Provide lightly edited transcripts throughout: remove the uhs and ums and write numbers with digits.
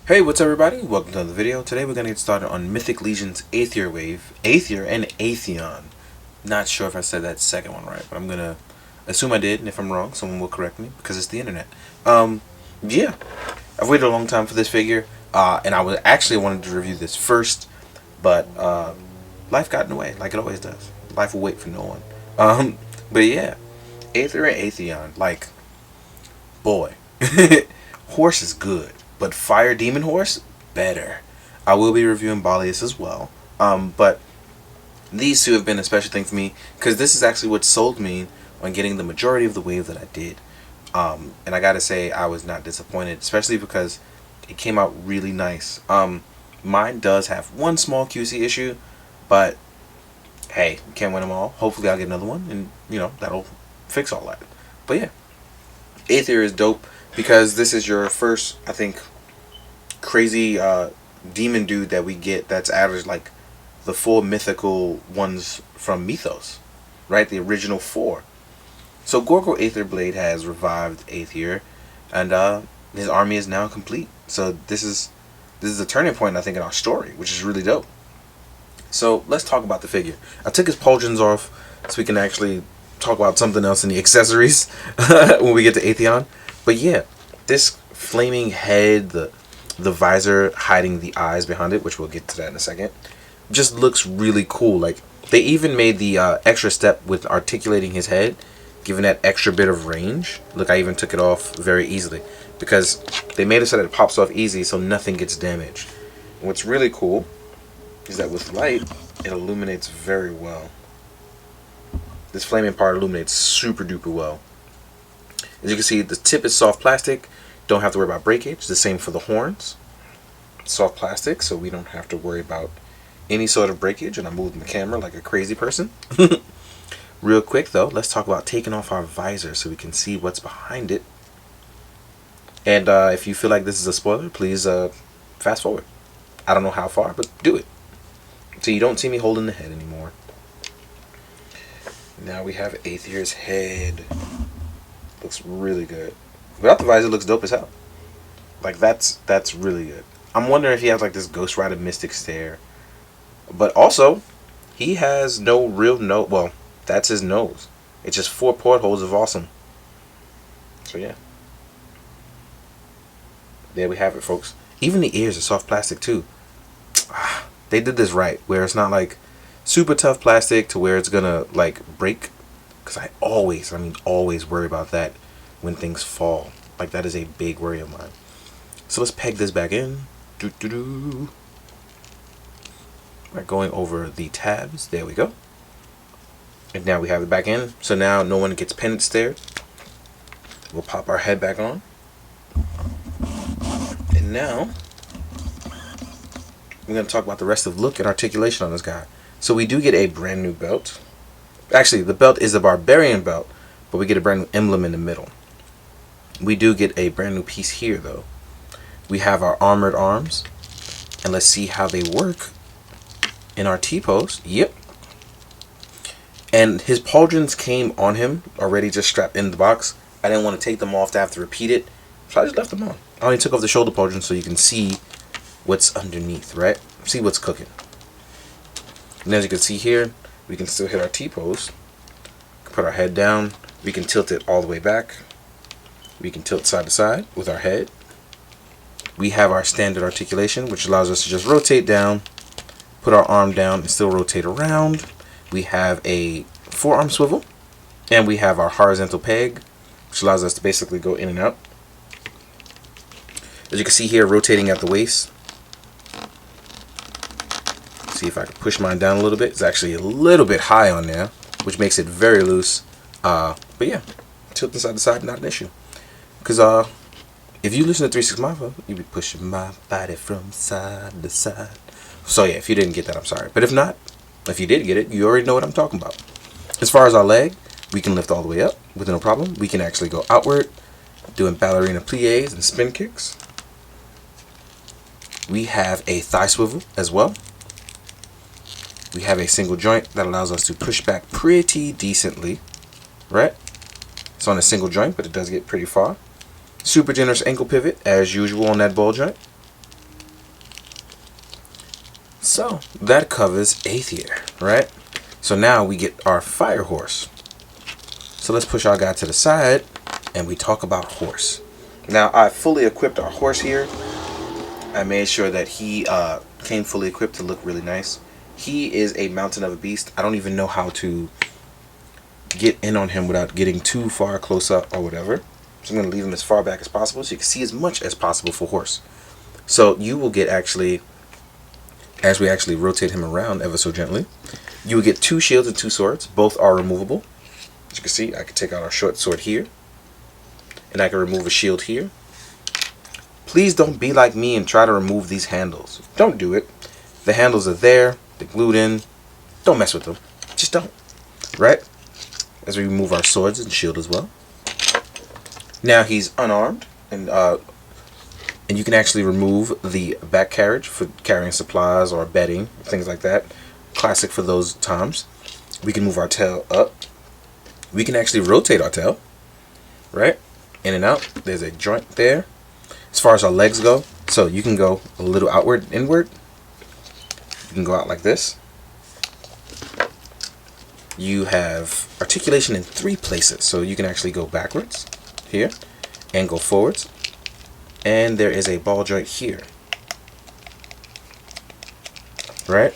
Hey, what's up everybody? Welcome to another video. Today we're going to get started on Mythic Legion's Aether wave. Aether and Aethon. Not sure if I said that second one right, but I'm going to assume I did, and if I'm wrong, someone will correct me, because it's the internet. Yeah. I've waited a long time for this figure, and I was actually wanted to review this first, but life got in the way, like it always does. Life will wait for no one. But yeah, Aether and Aethon, like, boy. Horse is good. But Fire Demon Horse, better. I will be reviewing Balius as well. But these two have been a special thing for me because this is actually what sold me on getting the majority of the wave that I did. And I gotta say, I was not disappointed, especially because it came out really nice. Mine does have one small QC issue, but hey, can't win them all. Hopefully I'll get another one, and that'll fix all that. But yeah, Aether is dope because this is your first, I think, crazy demon dude that we get that's added like the 4 mythical ones from Mythos, right? The original 4. So Gorgo Aetherblade has revived Aether, and his army is now complete. So this is a turning point, I think, in our story, which is really dope. So let's talk about the figure. I took his pauldrons off so we can actually talk about something else in the accessories when we get to Aethon. But yeah, this flaming head, the visor hiding the eyes behind it, which we'll get to that in a second, just looks really cool. Like, they even made the extra step with articulating his head, giving that extra bit of range. Look, I even took it off very easily because they made it so that it pops off easy so nothing gets damaged. And what's really cool is that with light, it illuminates very well. This flaming part illuminates super duper well. As you can see, the tip is soft plastic. Don't have to worry about breakage. The same for the horns. Soft plastic, so we don't have to worry about any sort of breakage. And I'm moving the camera like a crazy person. Real quick though, let's talk about taking off our visor so we can see what's behind it. And if you feel like this is a spoiler, please fast forward. I don't know how far, but do it. So you don't see me holding the head anymore. Now we have Aethyr's head. Looks really good. Without the visor, it looks dope as hell. Like, that's really good. I'm wondering if he has like this Ghost Rider Mystic stare. But also, he has no real nose. Well, that's his nose. It's just 4 portholes of awesome. So yeah. There we have it, folks. Even the ears are soft plastic too. They did this right, where it's not like super tough plastic to where it's gonna like break. Because I always worry about that when things fall. Like, that is a big worry of mine. So let's peg this back in. We're going over the tabs. There we go. And now we have it back in. So now no one gets panic stared. We'll pop our head back on. And now we're going to talk about the rest of look and articulation on this guy. So we do get a brand new belt. Actually, the belt is the Barbarian belt, but we get a brand new emblem in the middle. We do get a brand new piece here, though. We have our armored arms, and let's see how they work in our T-pose. Yep. And his pauldrons came on him already, just strapped in the box. I didn't want to take them off to have to repeat it, so I just left them on. I only took off the shoulder pauldrons so you can see what's underneath, right? See what's cooking. And as you can see here, we can still hit our T-pose. Put our head down. We can tilt it all the way back. We can tilt side to side with our head. We have our standard articulation, which allows us to just rotate down, put our arm down, and still rotate around. We have a forearm swivel, and we have our horizontal peg, which allows us to basically go in and out. As you can see here, rotating at the waist. See if I can push mine down a little bit. It's actually a little bit high on there, which makes it very loose. But yeah, tilting side to side, not an issue. Because if you listen to 3-6 Mafia, you be pushing my body from side to side. So yeah, if you didn't get that, I'm sorry. But if not, if you did get it, you already know what I'm talking about. As far as our leg, we can lift all the way up with no problem. We can actually go outward, doing ballerina plies and spin kicks. We have a thigh swivel as well. We have a single joint that allows us to push back pretty decently, right? It's on a single joint, but it does get pretty far. Super generous ankle pivot, as usual on that ball joint. So that covers Aethyr, right? So now we get our fire horse. So let's push our guy to the side and we talk about horse. Now I fully equipped our horse here. I made sure that he came fully equipped to look really nice. He is a mountain of a beast. I don't even know how to get in on him without getting too far close up or whatever. So I'm going to leave him as far back as possible so you can see as much as possible for horse. So you will get actually, as we actually rotate him around ever so gently, you will get 2 shields and 2 swords. Both are removable. As you can see, I can take out our short sword here. And I can remove a shield here. Please don't be like me and try to remove these handles. Don't do it. The handles are there. They're glued in. Don't mess with them. Just don't. Right? As we remove our swords and shield as well. Now he's unarmed. And you can actually remove the back carriage for carrying supplies or bedding. Things like that. Classic for those times. We can move our tail up. We can actually rotate our tail. Right? In and out. There's a joint there. As far as our legs go, so you can go a little outward, inward. You can go out like this. You have articulation in 3 places, so you can actually go backwards here and go forwards. And there is a ball joint here. Right?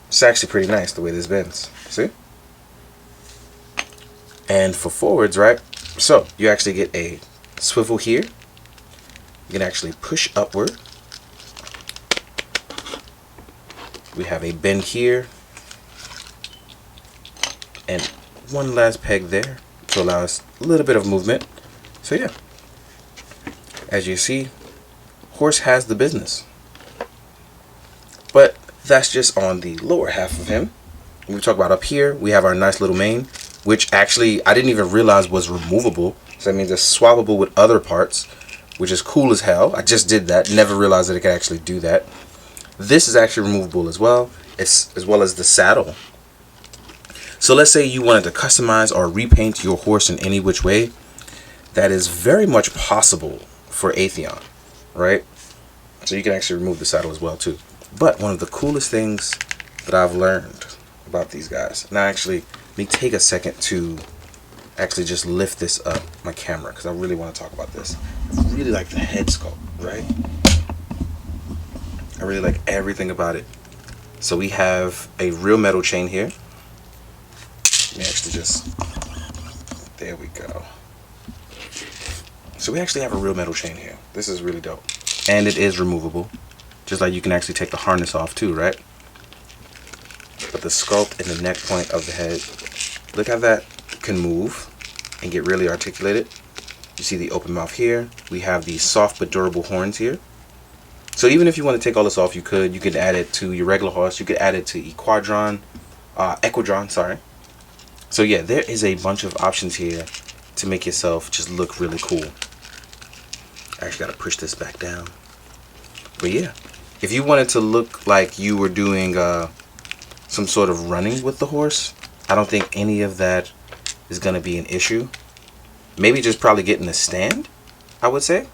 It's actually pretty nice the way this bends. See? And for forwards, right? So you actually get a swivel here. You can actually push upward. We have a bend here. And one last peg there to allow us a little bit of movement. So yeah. As you see, horse has the business. But that's just on the lower half of him. When we talk about up here, we have our nice little mane, which actually I didn't even realize was removable. So that means it's swappable with other parts, which is cool as hell. I just did that. Never realized that it could actually do that. This is actually removable as well, as well as the saddle. So let's say you wanted to customize or repaint your horse in any which way. That is very much possible for Aethon, right? So you can actually remove the saddle as well too. But one of the coolest things that I've learned about these guys. Now actually, let me take a second to actually just lift this up, my camera, because I really want to talk about this. I really like the head sculpt, right? I really like everything about it. So we have a real metal chain here. Let me actually just, there we go. So we actually have a real metal chain here. This is really dope. And it is removable. Just like you can actually take the harness off too, right? But the sculpt and the neck point of the head, look how that can move and get really articulated. You see the open mouth here. We have these soft but durable horns here. So even if you want to take all this off, you could. You could add it to your regular horse. You could add it to Equadron, sorry. So yeah, there is a bunch of options here to make yourself just look really cool. I actually got to push this back down. But yeah, if you wanted to look like you were doing some sort of running with the horse, I don't think any of that is going to be an issue. Maybe just probably getting a stand, I would say.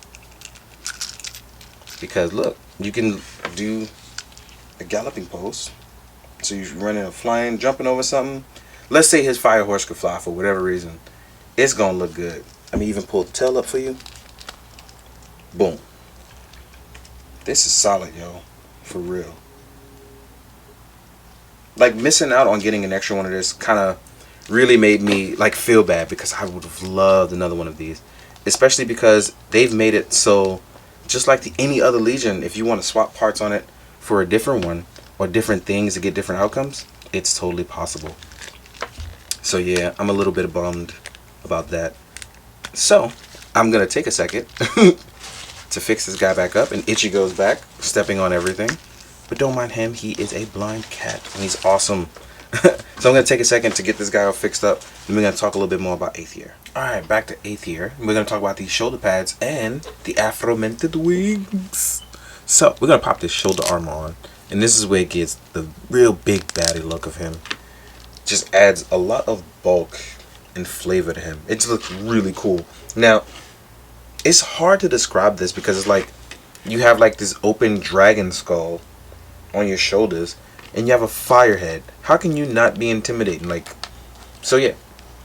Because look, you can do a galloping pose. So you're running a flying, jumping over something. Let's say his fire horse could fly for whatever reason. It's going to look good. I mean, even pull the tail up for you. Boom. This is solid, yo. For real. Like, missing out on getting an extra one of this kind of really made me like feel bad, because I would have loved another one of these. Especially because they've made it so, just like any other Legion, if you want to swap parts on it for a different one or different things to get different outcomes, it's totally possible. So yeah, I'm a little bit bummed about that. So I'm gonna take a second to fix this guy back up, and Itchy goes back, stepping on everything. But don't mind him, he is a blind cat, and he's awesome. So I'm going to take a second to get this guy all fixed up, and we're going to talk a little bit more about Aethyr. Alright, back to Aethyr. We're going to talk about these shoulder pads and the aforementioned wings. So, we're going to pop this shoulder armor on, and this is where it gets the real big baddie look of him. Just adds a lot of bulk and flavor to him. It just looks really cool. Now, it's hard to describe this because it's like, You have like this open dragon skull on your shoulders, and you have a fire head. How can you not be intimidating? Like, so yeah.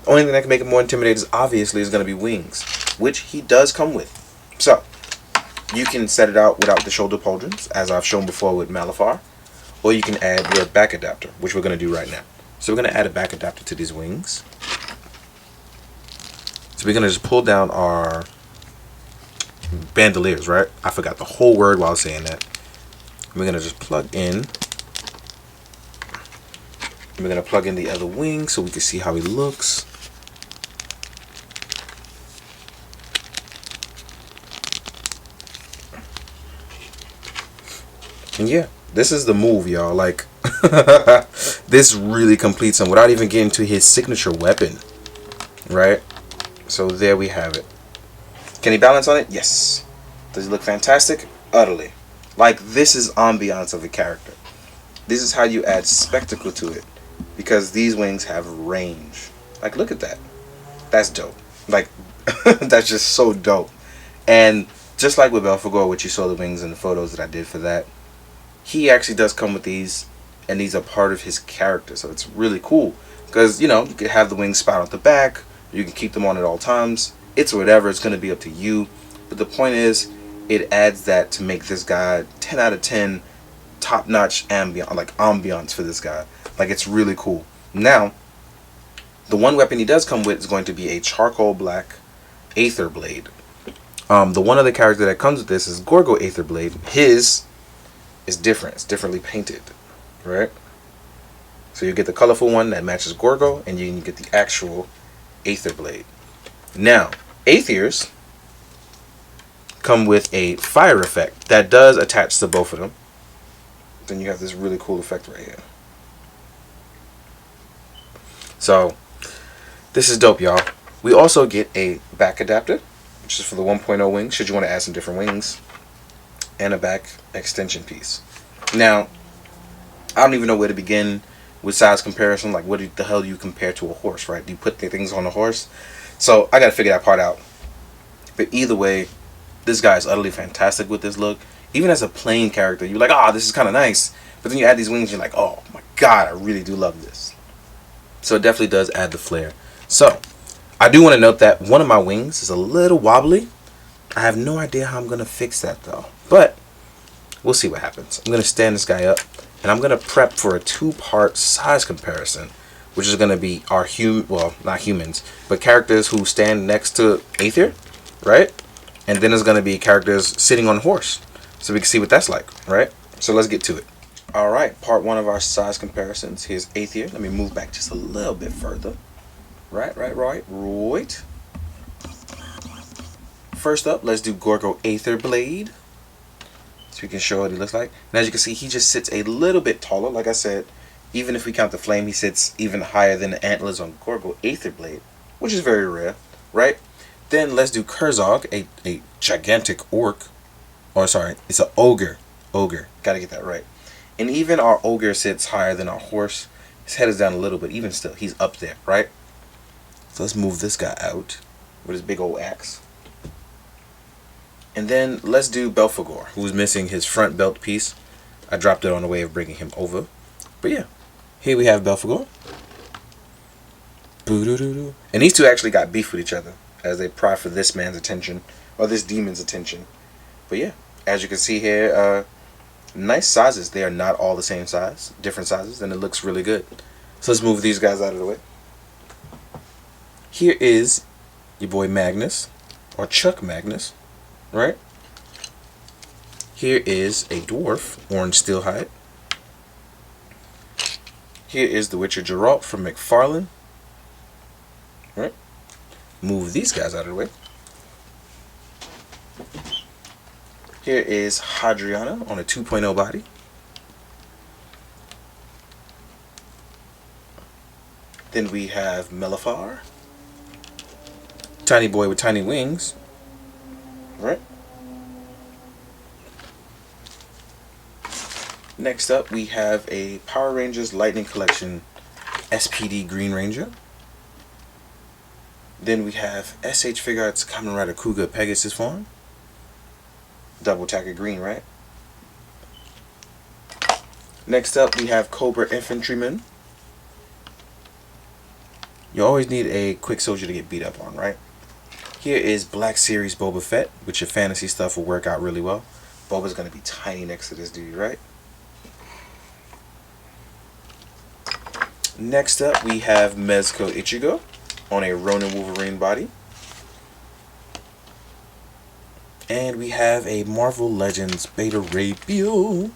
Only thing that can make it more intimidating is obviously is going to be wings, which he does come with. So, you can set it out without the shoulder pauldrons, as I've shown before with Malifar, or you can add your back adapter, which we're going to do right now. So we're going to add a back adapter to these wings. So we're going to just pull down our bandoliers, right? I forgot the whole word while saying that. We're going to just plug in. We're going to plug in the other wing so we can see how he looks. And yeah, this is the move, y'all. Like, this really completes him without even getting to his signature weapon, right? So there we have it. Can he balance on it? Yes. Does he look fantastic? Utterly. Like, this is ambiance of a character. This is how you add spectacle to it, because these wings have range. Like, look at that. That's dope. Like, that's just so dope. And just like with Belfago, which you saw the wings in the photos that I did for that, he actually does come with these, and these are part of his character. So it's really cool, because, you know, you could have the wings spout out the back, you can keep them on at all times. It's whatever. It's going to be up to you. But the point is, it adds that to make this guy 10 out of 10 top-notch ambiance for this guy. Like, it's really cool. Now, the one weapon he does come with is going to be a charcoal black Aether blade. The one other character that comes with this is Gorgo Aether blade. His is different. It's differently painted, right? So you get the colorful one that matches Gorgo, and you get the actual Aether blade. Now, Aethyrs come with a fire effect that does attach to both of them. Then you have this really cool effect right here. So, this is dope, y'all. We also get a back adapter, which is for the 1.0 wing, should you want to add some different wings, and a back extension piece. Now, I don't even know where to begin with size comparison. Like, what the hell do you compare to a horse, right? Do you put the things on a horse? So, I got to figure that part out. But either way, this guy is utterly fantastic with this look. Even as a plain character, you're like, ah, this is kind of nice. But then you add these wings, you're like, oh my god, I really do love this. So it definitely does add the flair. So, I do want to note that one of my wings is a little wobbly. I have no idea how I'm going to fix that though. But, we'll see what happens. I'm going to stand this guy up, and I'm going to prep for a two-part size comparison, which is going to be our not humans, but characters who stand next to Aethyr, right? And then there's going to be characters sitting on a horse, so we can see what that's like, right? So let's get to it. Alright, part one of our size comparisons. Here's Aethyr. Let me move back just a little bit further. Right. First up, let's do Gorgo Aether blade, so we can show what he looks like. And as you can see, he just sits a little bit taller. Like I said, even if we count the flame, he sits even higher than the antlers on Gorgo Aether blade, which is very rare, right? Then let's do Kurzog, a gigantic orc. Or sorry, it's an ogre. Gotta get that right. And even our ogre sits higher than our horse. His head is down a little bit. Even still, he's up there, right? So let's move this guy out with his big old axe. And then let's do Belfago, who's missing his front belt piece. I dropped it on the way of bringing him over. But yeah, here we have Belfago. And these two actually got beef with each other as they pry for this man's attention, or this demon's attention. But yeah, as you can see here, nice sizes. They are not all the same size, different sizes, and it looks really good. So let's move these guys out of the way. Here is your boy Magnus, or Chuck Magnus, right? Here is a dwarf, Orange Steelhide. Here is the Witcher Geralt from McFarlane, right? Move these guys out of the way. Here is Hadriana on a 2.0 body. Then we have Melifar, tiny boy with tiny wings, right? Next up, we have a Power Rangers Lightning Collection SPD Green Ranger. Then we have SH Figuarts Kamen Rider Kuga Pegasus form. Double tack of green, right? Next up, we have Cobra Infantryman. You always need a quick soldier to get beat up on, right? Here is Black Series Boba Fett, which your fantasy stuff will work out really well. Boba's going to be tiny next to this dude, right? Next up, we have Mezco Ichigo on a Ronin Wolverine body. And we have a Marvel Legends Beta Ray Bill.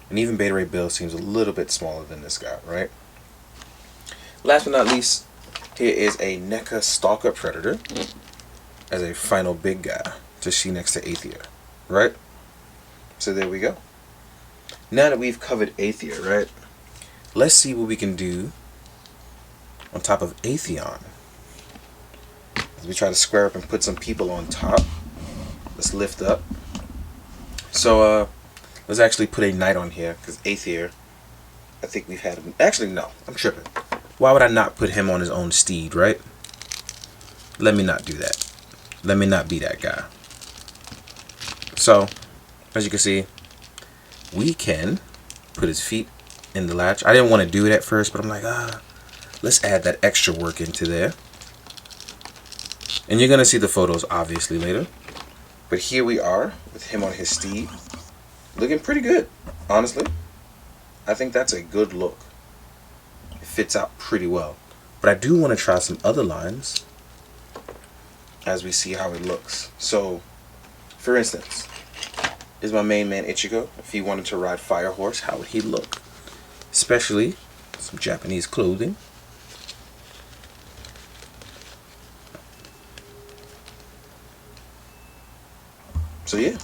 And even Beta Ray Bill seems a little bit smaller than this guy, right? Last but not least, here is a Neca Stalker Predator as a final big guy to see next to Arethyr, right? So there we go. Now that we've covered Arethyr, right? Let's see what we can do on top of Aethon. As we try to square up and put some people on top. Let's lift up. So let's actually put a knight on here, because Arethyr, I think we've had him. Actually, no, I'm tripping. Why would I not put him on his own steed, right? Let me not do that. Let me not be that guy. So, as you can see, we can put his feet in the latch. I didn't want to do it at first, but I'm like, let's add that extra work into there. And you're going to see the photos obviously later. But here we are with him on his steed. Looking pretty good, honestly. I think that's a good look. It fits out pretty well. But I do want to try some other lines as we see how it looks. So, for instance, is my main man Ichigo. If he wanted to ride Fire Horse, how would he look? Especially some Japanese clothing. So yeah,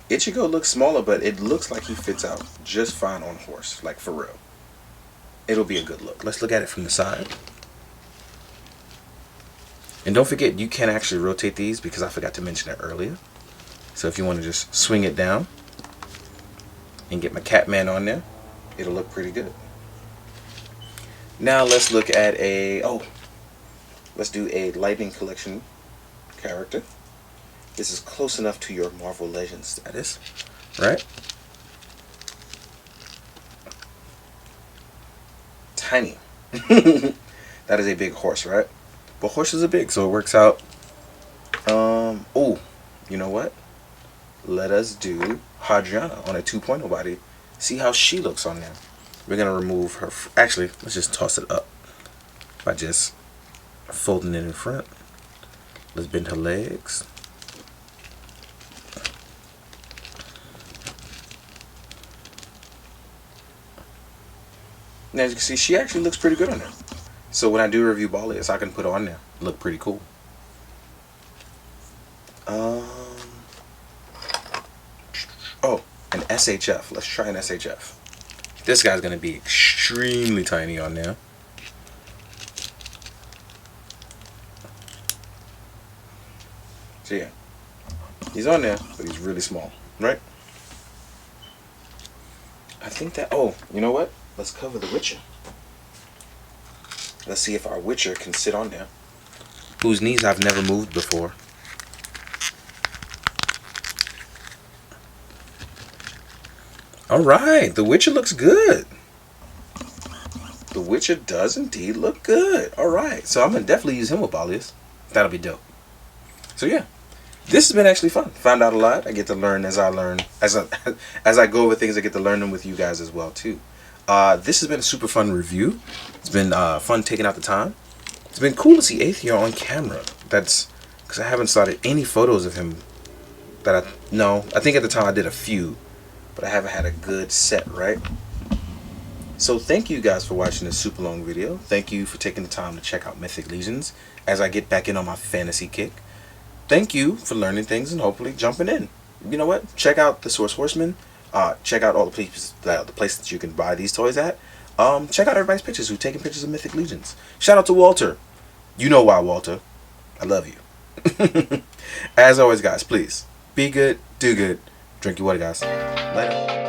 Ichigo looks smaller, but it looks like he fits out just fine on horse, like for real. It'll be a good look. Let's look at it from the side. And don't forget, you can actually rotate these because I forgot to mention that earlier. So if you want to just swing it down and get my Catman on there, it'll look pretty good. Now let's look at let's do a Lightning Collection character. This is close enough to your Marvel Legends status, right? Tiny. That is a big horse, right? But horses are big, so it works out. Oh, you know what? Let us do Hadriana on a 2.0 body. See how she looks on there. We're going to remove her. Actually, let's just toss it up by just folding it in front. Let's bend her legs. Now, as you can see, she actually looks pretty good on there. So when I do review Ballius, I can put her on there. Look pretty cool. Oh, an SHF. Let's try an SHF. This guy's going to be extremely tiny on there. So yeah, he's on there, but he's really small, right? I think that, you know what? Let's cover the Witcher. Let's see if our Witcher can sit on there. Whose knees I've never moved before. Alright, the Witcher looks good. The Witcher does indeed look good. Alright, so I'm going to definitely use him with Ballius. That'll be dope. So yeah, this has been actually fun. Found out a lot. I get to learn as I learn. As I go over things, I get to learn them with you guys as well too. This has been a super fun review. It's been fun taking out the time. It's been cool to see Aether on camera. That's because I haven't started any photos of him. I think at the time I did a few, but I haven't had a good set, right? So thank you guys for watching this super long video. Thank you for taking the time to check out Mythic Legions as I get back in on my fantasy kick. Thank you for learning things and hopefully jumping in. You know what? Check out the Source Horseman. Check out all the places that you can buy these toys at. Check out everybody's pictures who's taking pictures of Mythic Legions. Shout out to Walter. You know why, Walter. I love you. As always, guys, please be good, do good, drink your water, guys. Later.